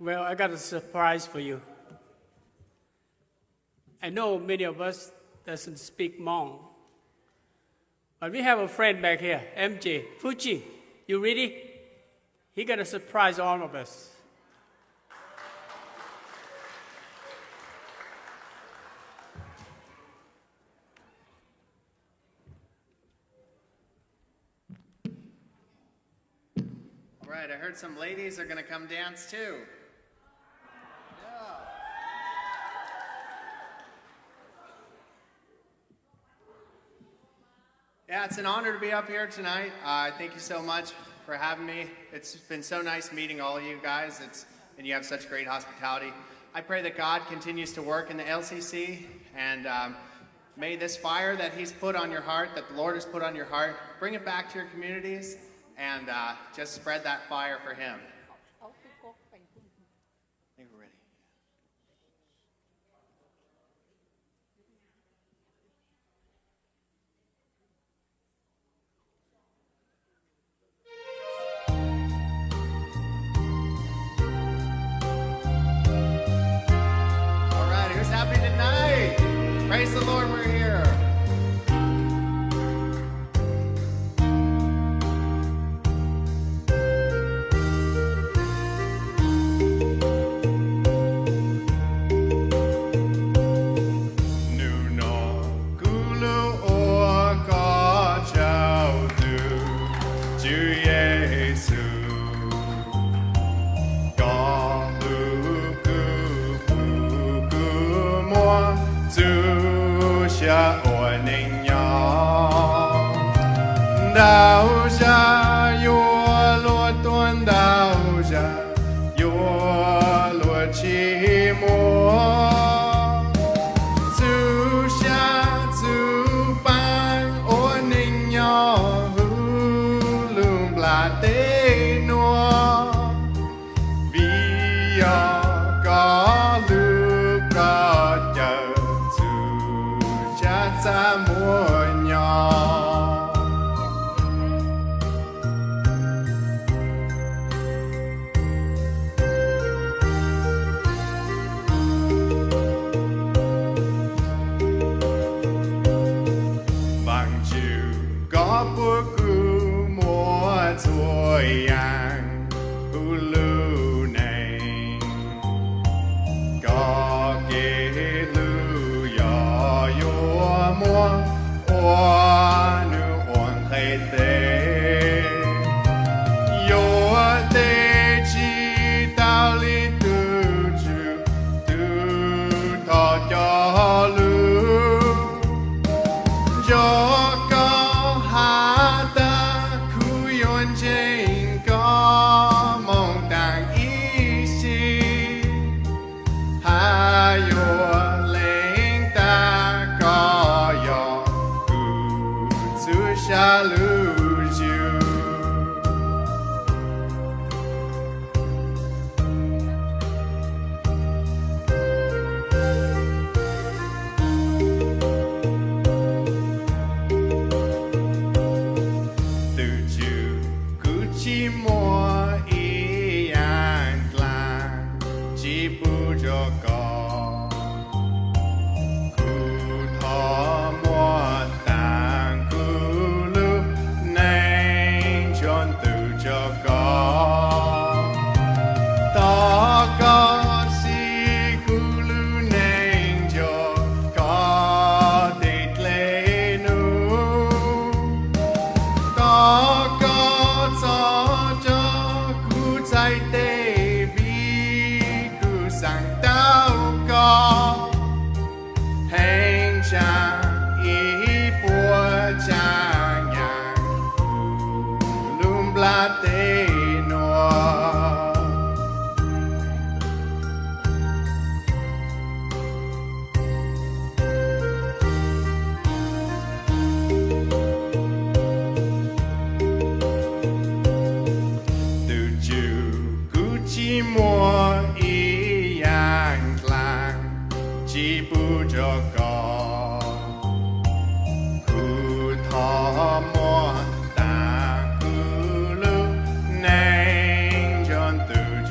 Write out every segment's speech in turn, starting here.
Well, I got a surprise for you. I know many of us doesn't speak Hmong, but we have a friend back here, MJ, Fuji. You ready? He got to surprise all of us. All right, I heard some ladies are going to come dance too. Yeah, it's an honor to be up here tonight. Thank you so much for having me. It's been so nice meeting all of you guys, and you have such great hospitality. I pray that God continues to work in the LCC, and may this fire that He's put on your heart, that the Lord has put on your heart, bring it back to your communities, and just spread that fire for Him. I think we're ready. Praise the Lord, we're here. Đạo gia yo lo tuân đạo gia yo lo chi mo zu xia zu ban o ninh nhỏ hu lung la tế no vì có lu có chờ zu cha cha mua nhỏ.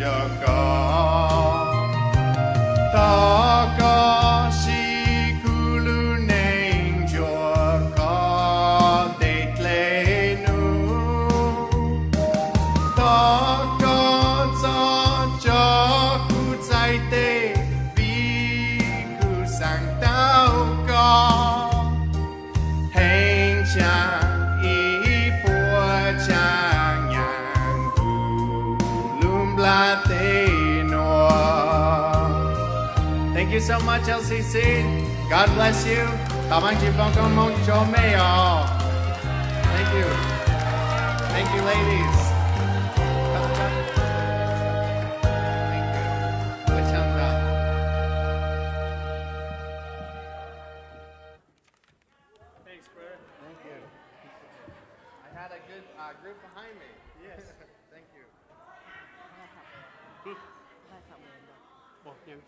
Cho con la te noa. Thank you so much, LCC. God bless you. Pawgntseeg phong công mong cho mê o. Thank you. Thank you, ladies. Thank you. Wachanda. Thanks, brother. Thank you. I had a good group behind me. Yes. Thank you. บอกยัง